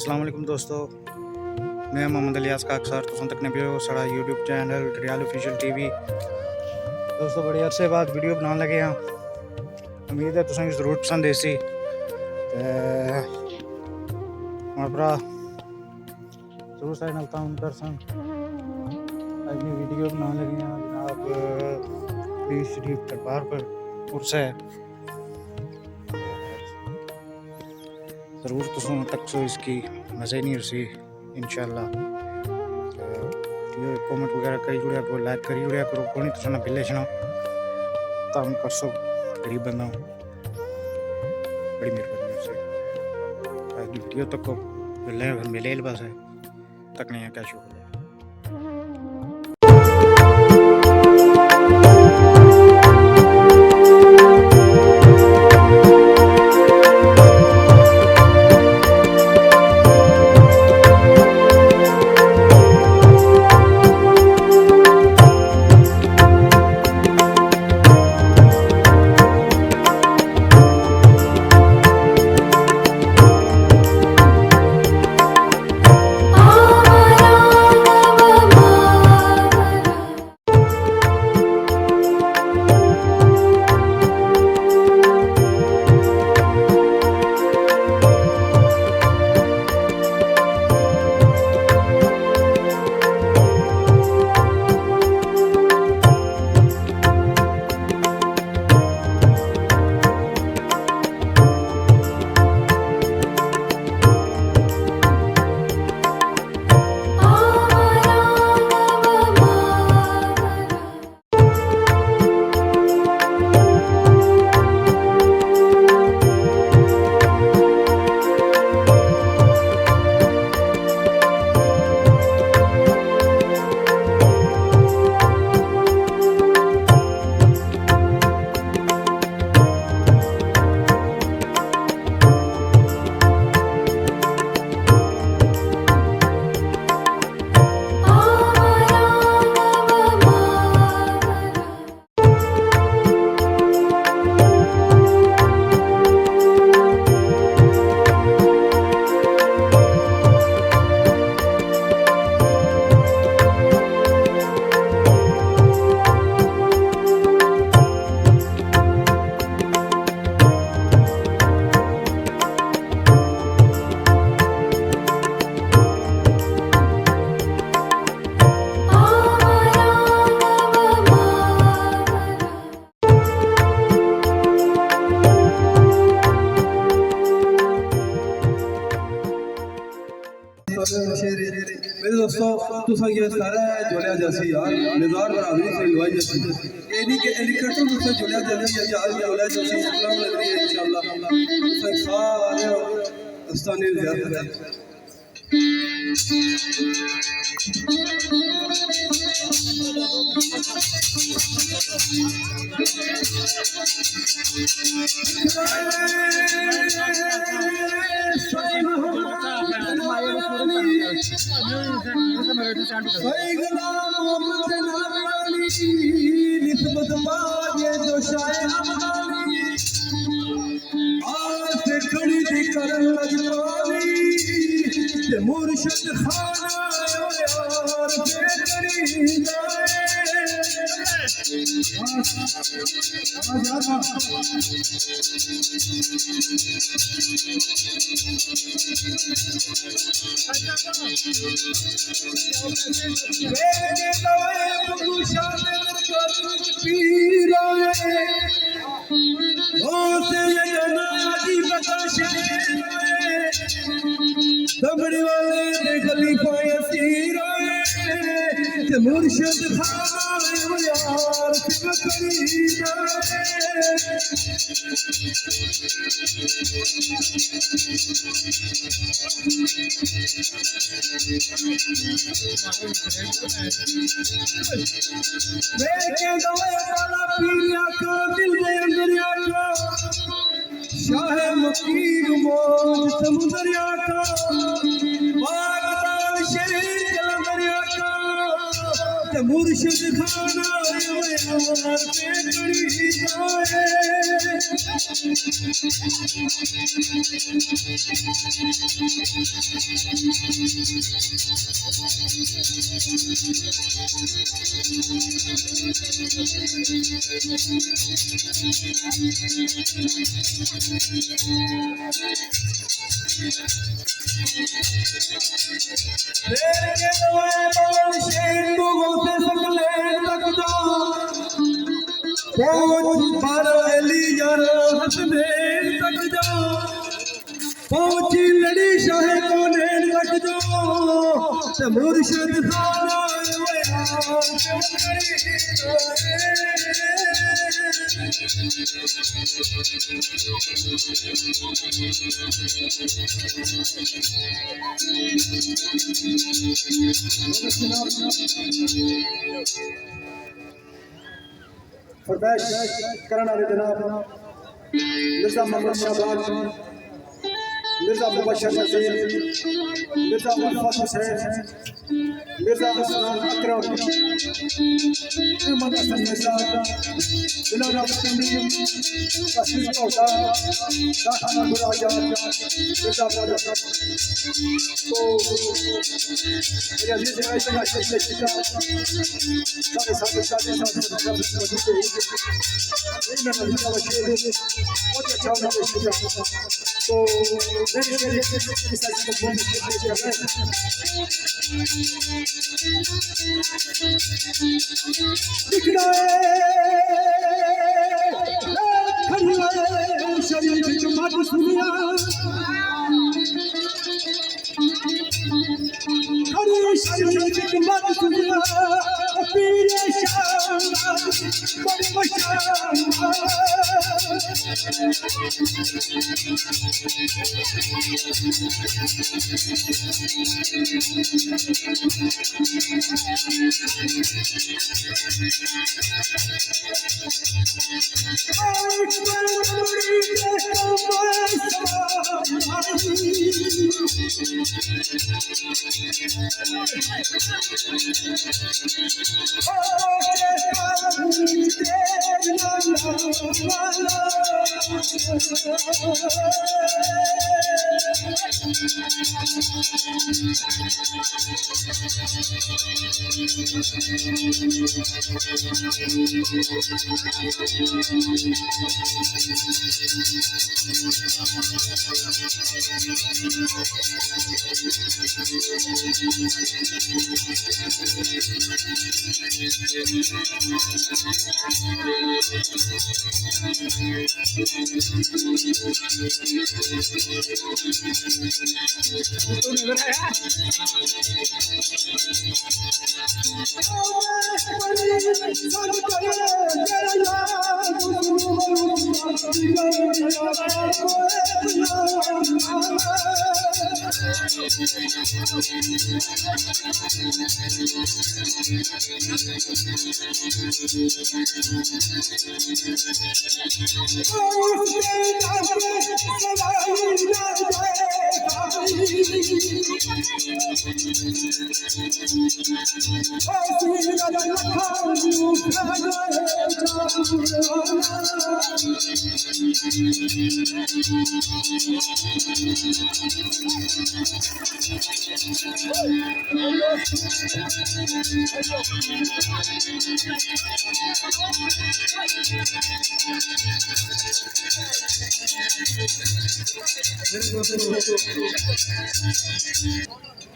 अस्सलाम वालेकुम दोस्तों, मैं मोहम्मद इलियास का अक्सर तुम तक ने भी साड़ा YouTube channel real official TV दोस्तों बड़ी अरसे बाद वीडियो बनाने लगे हैं। उम्मीद है तुसें जरूर पसंद आसी। हमारे भरा जरूर साढ़े नाल ताउन करसन। अपनी वीडियो बनाने लगे हैं जनाब पीर शरीफ दरबार पर उर्स है। ज़रूर तुम तक सो इसकी मज़े नहीं रसी इंशाल्लाह। कमेंट वगैरह करी जुड़िया करो, लाइक करी जुड़िया करो, कोई तुम ना बिल्ले छना ताउन कर सो गरीब बंदा हूँ, बड़ी मेहरबानी से वीडियो तक को मिले बस है तक नहीं है क्या शुक्रिया। मेरे दोस्तों तुसा ये सारा जुलिया जैसी यार निज़ार बरादरी से लवाई जैसी एनी के एलिकटो तुसा जुलिया जैसी यार जुलिया जैसी सलाम लग रही है इंशाल्लाह तुसा सारे अस्तानी ज़ियारत है। मुर्शिद खाना दमड़ी वाले खलीफा यसीर मुर्शिद खाना यार शाह मकीर मौज समुदरिया का बागदाद शरीर जलंधरिया का ते मुर्शिद खाना यार पे कड़ी जाए तेरे नए बाल शेर से सकले तक जाओ पहुंच बार अली यार हसने तक जाओ पहुंची लड़ी शाह कोने तक जाओ ते मुर्शिद खाना फरमाइश करने वाले जनाब मिर्जा मोहम्मद शाहबाज मिर्जा मुबशर नज़ीर मिर्जा मुल्फत हुसैन मिर्जा उस्मान अकरम अहमद हसन मिर्जा दिलारा मुस्तमीम तस्लीम कोटा दाखना मुराजा मिर्जा फारूक तो मेरे अजीज ऐसे का शेख शिका सारे साथ साथ मौजूद है इन मौजूदा वकील बहुत अच्छा होना चाहिए तो मेरे इस तरह के बहुत कर रहे हैं दिखना है शरीर की बात सुनिया खड़ी शरीर की बात सुनिया पीरे शाम बड़ी मशाम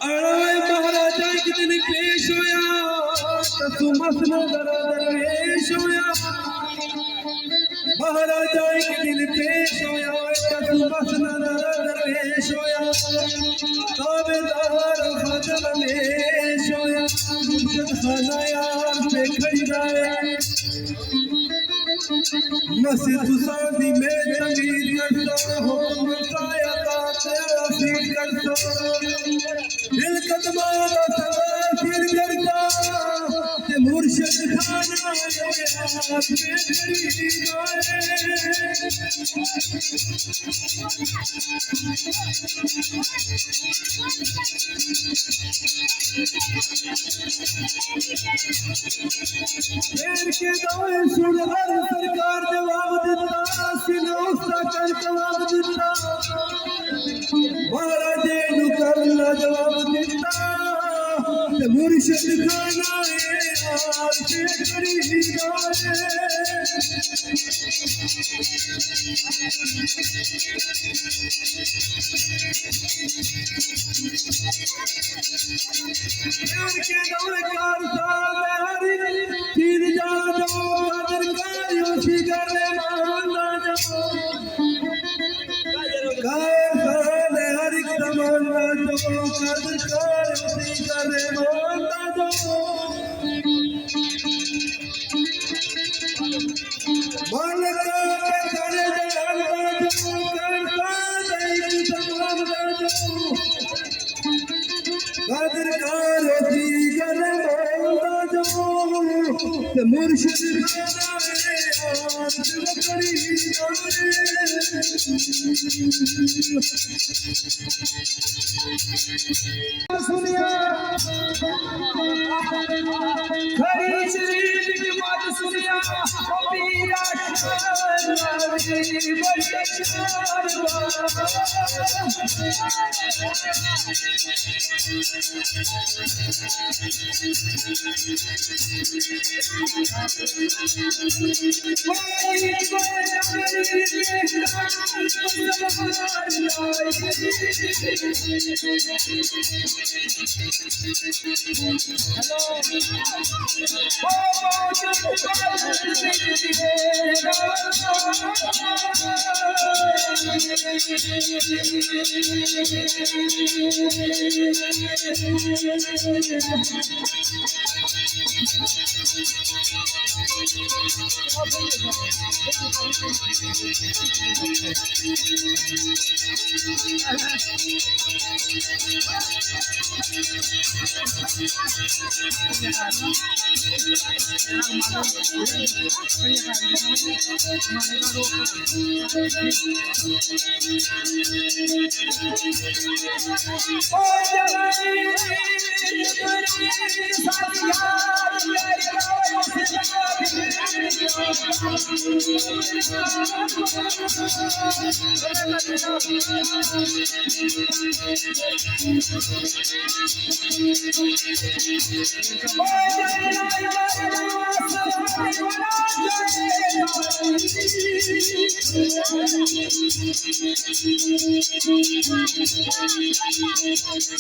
महाराजा एक दिन पेश होया सुमस नजर दरवेश होया महाराजा एक दिन पेश होया सुमस नजर दरवेश होया ताबेदार फजल लेश होया मुर्शिद खाना यार पे खड़ी जाए मस्जिद सादी में तमीर करता हुक्म काया तेरा सीर करता दिल कदमा दा तवाफिर करता ते मुर्शिद के दाए सुन हर सरकार जवाब दिता सिनोसा कर जवाब दिता महाराजे नु करना जवाब दिता ते मुर्शिद खाना यार के करी गाए के दाए कार सारी तीर जा दो कदर कायो सी गले मांदा जो गाए साले हर एक तमन्ना जो कदर कायो सी गले मांदा जो मालका के करे जानदा जो करता नहीं तमन्ना जो कदर कायो सी गले मांदा जो ते मुर्शिद खाना यार करी सुनिया खरी शरीर की बात सुनिया ओ पीरा बड़ी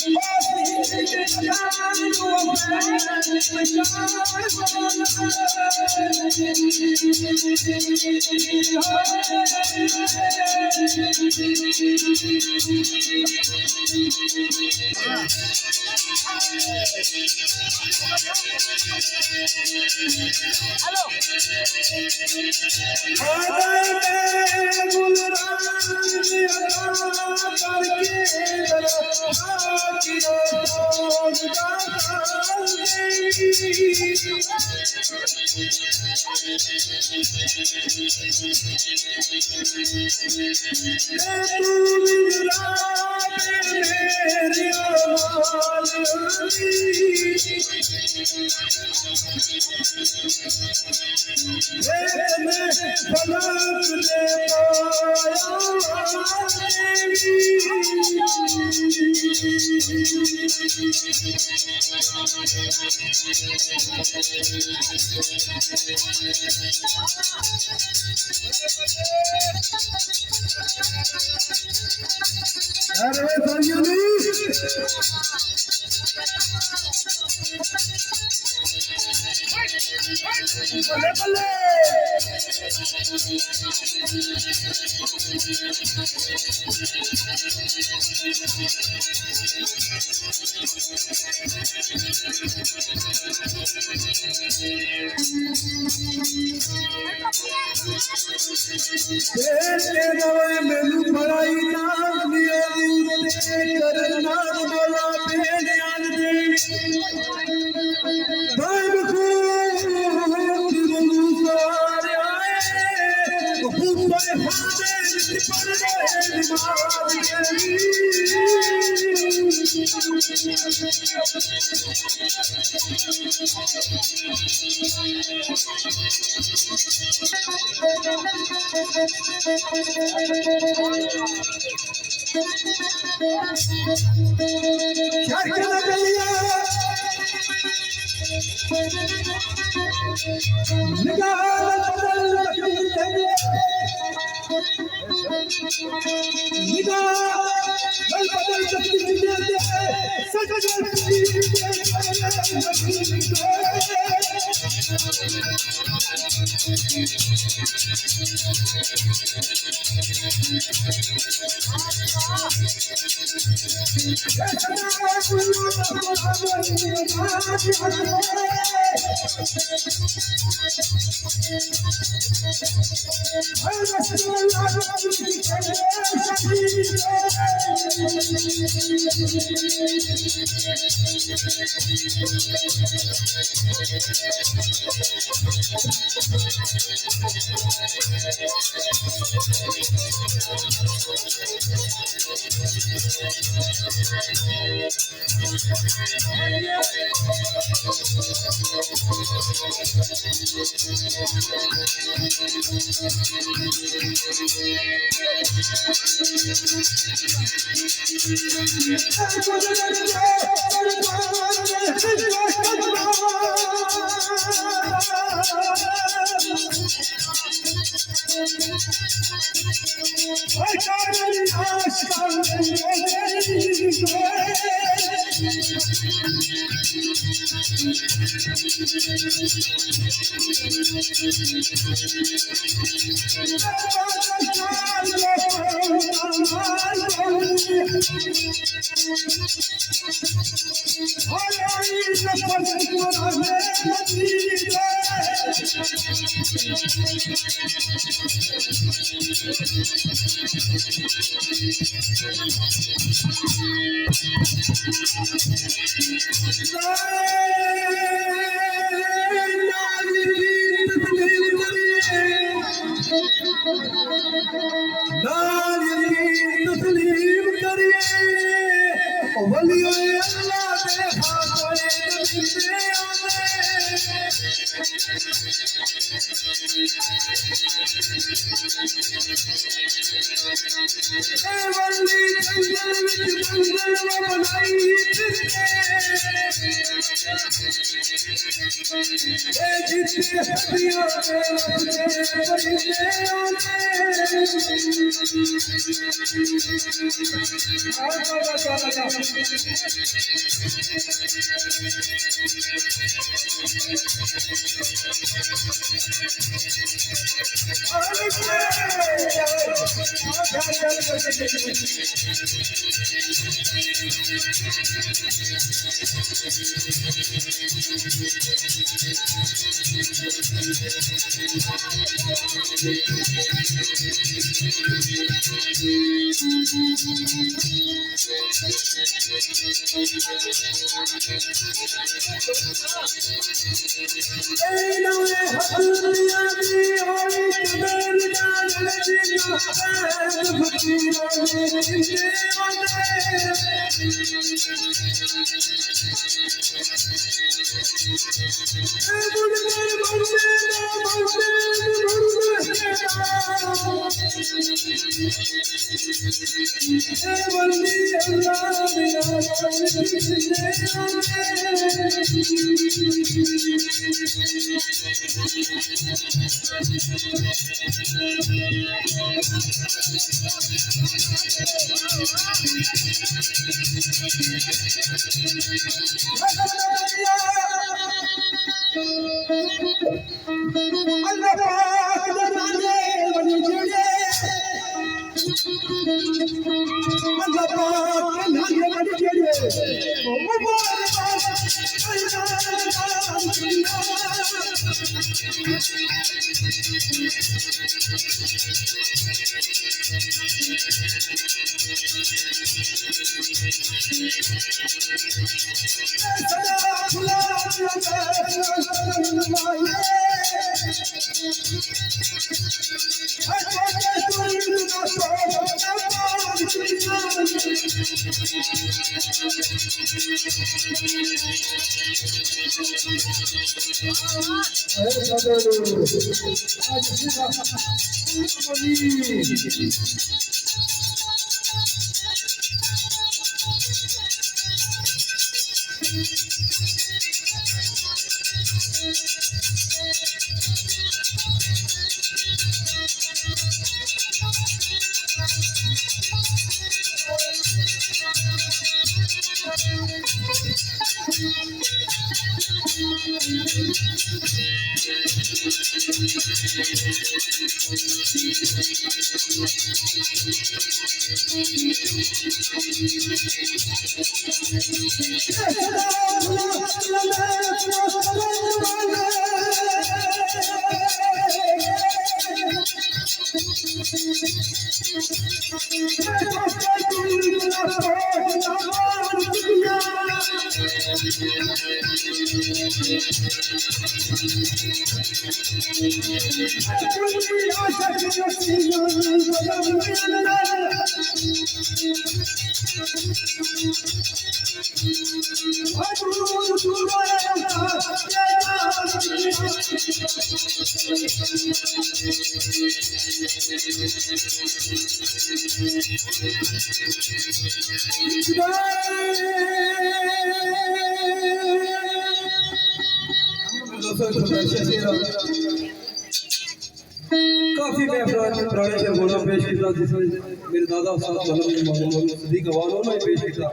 काफी मैं पुराने शेर बोला पेश किया जिसमें मेरे दादा साहब मोहम्मद सदीक अवान उन्होंने पेश किया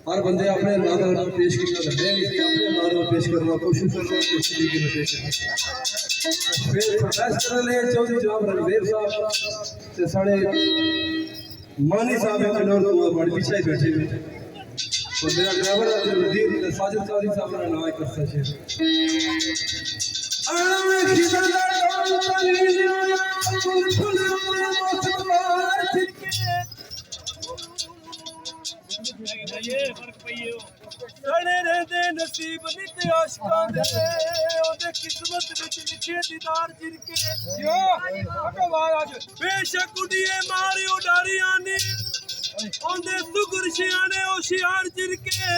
हर बंदे अपने अंदाज पेश किया मैं भी अपने अंदाज पेश करना कोशिश कर रहा हूँ इस तरीके में पेश फिर प्रोफेसर ने चौधरी जनाब रणवीर साहब से साढ़े मानी साहब है कन्नौर को बड़े पीछे बैठे हुए और मेरा ड्राइवर वजीर साजिद काजी साहब ने नाम करता है नसीब नित आशकां दे ओदे किस्मत विच लिखे दीदार जिनके बेशक उड़िए मारी उडारियां नी ओंदे सुगर शियाने होशियार जिनके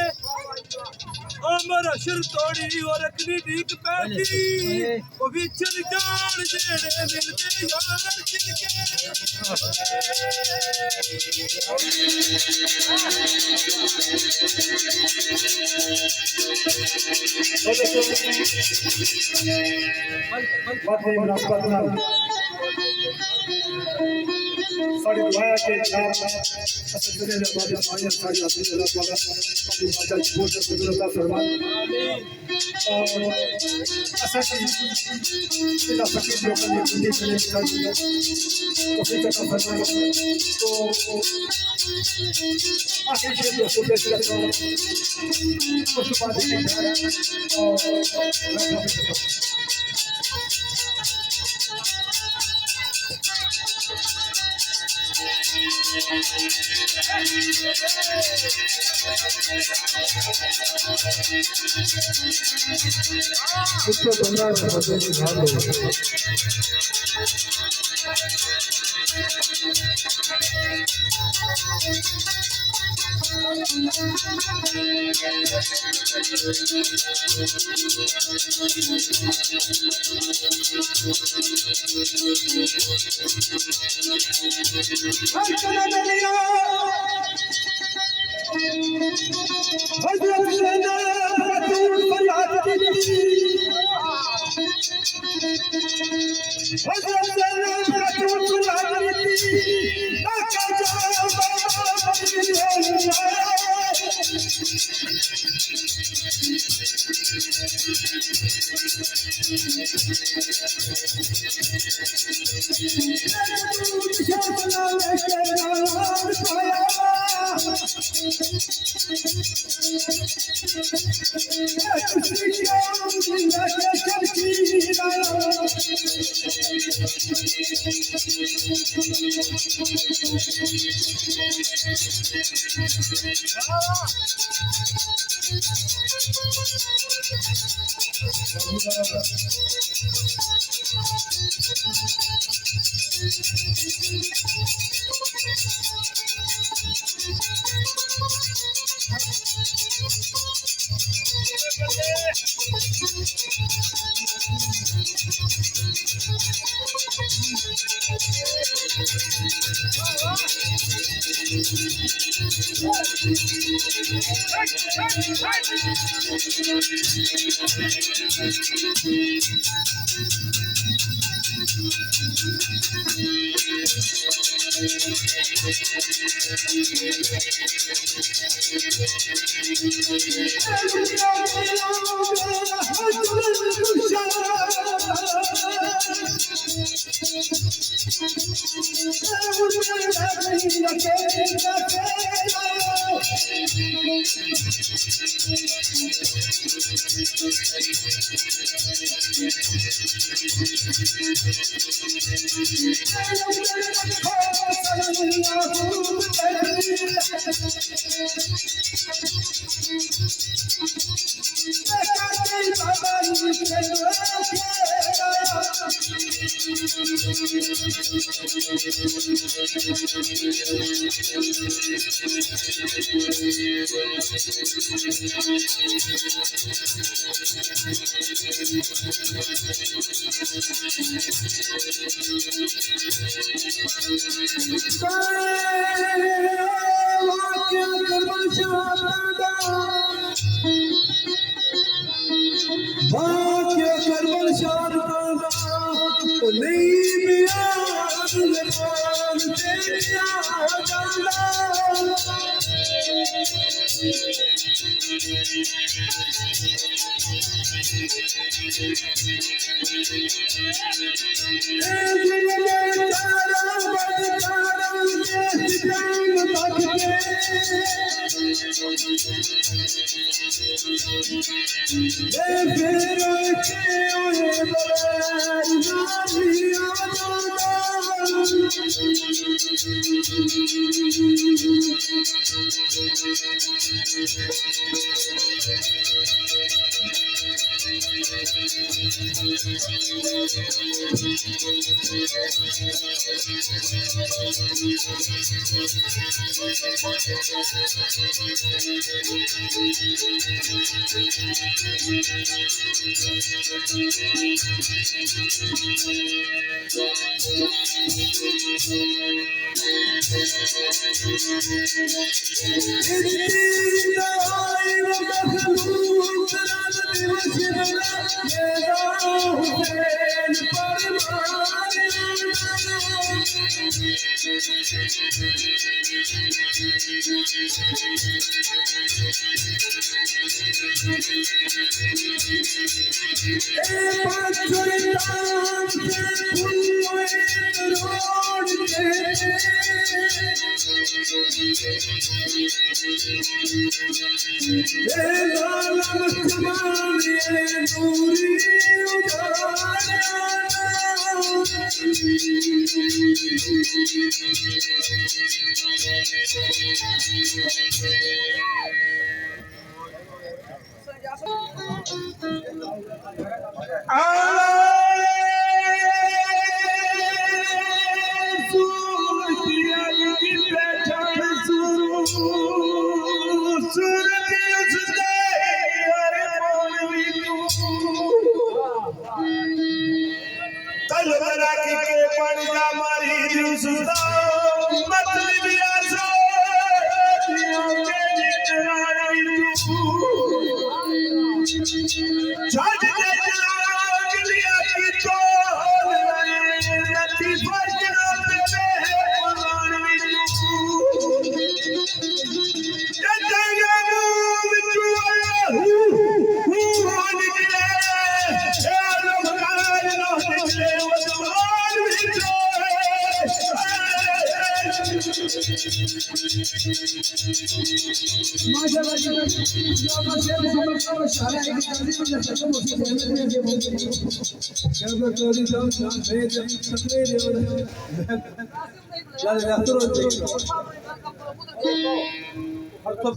अमर अशर तोड़ी और रखनी ठीक पैती वो विचर जान जेड़े मिलदे यार जिनके साड़ी दुआया के नाम असद ने हमारे आया साड़ी अपनी अल्लाह ताला अपनी बाजा बोल कर अल्लाह फरमान और असद की इला फकीर लोग ने हिंदी में लिखा है तो फिर का फरमान तो आखिर से तो सुबह से तो सुबह देखिए और उसको बंदा बदल ध्यान दो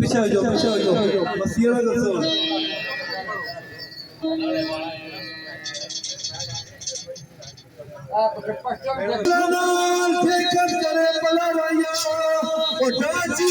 पीछे हो जाओ बस ये ना दसो लाल फेंकत करे पलरैया ओ डाची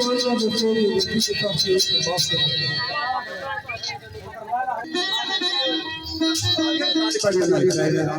बोलिया कोई अदा करता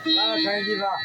ਖਾਈ ਜੀ ਵਾਹ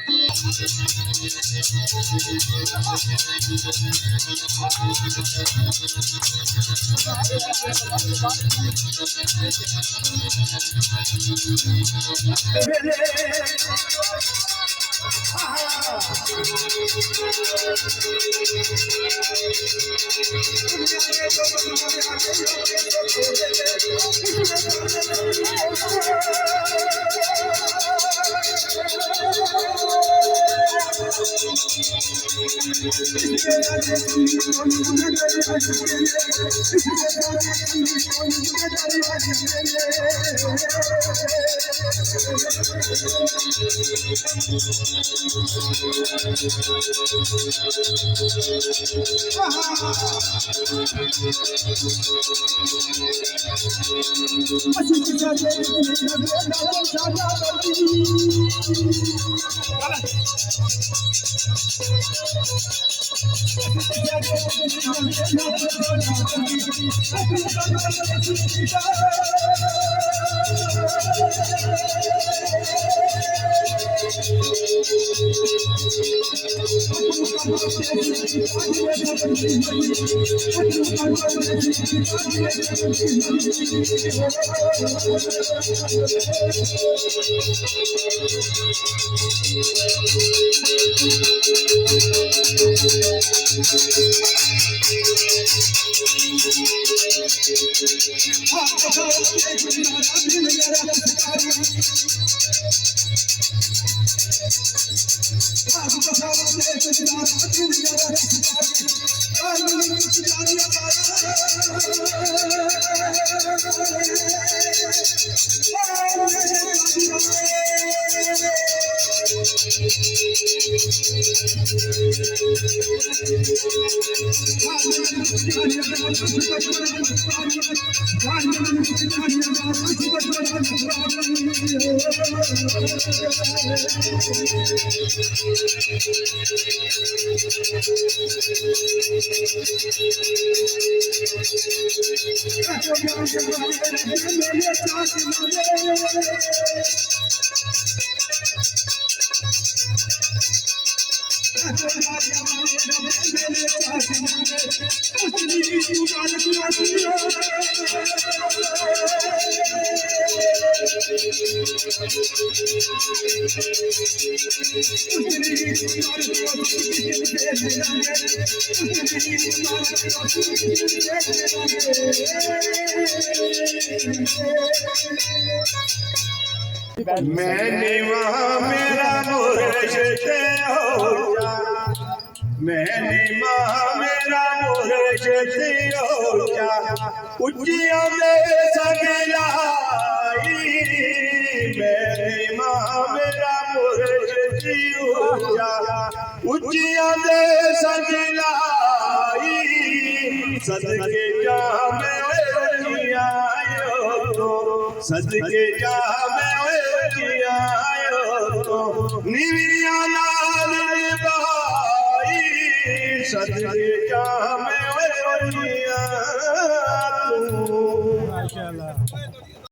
मैंने वहाँ मेरा मुर्शिद हो जा, मैंने वहाँ मेरा मुर्शिद हो जा, उच्चियों में सगलाई, मैंने वहाँ मेरा मुर्शिद हो जा, उच्चियों में सगलाई, सदके जा में सदके जा में निविया लाल भाई सदके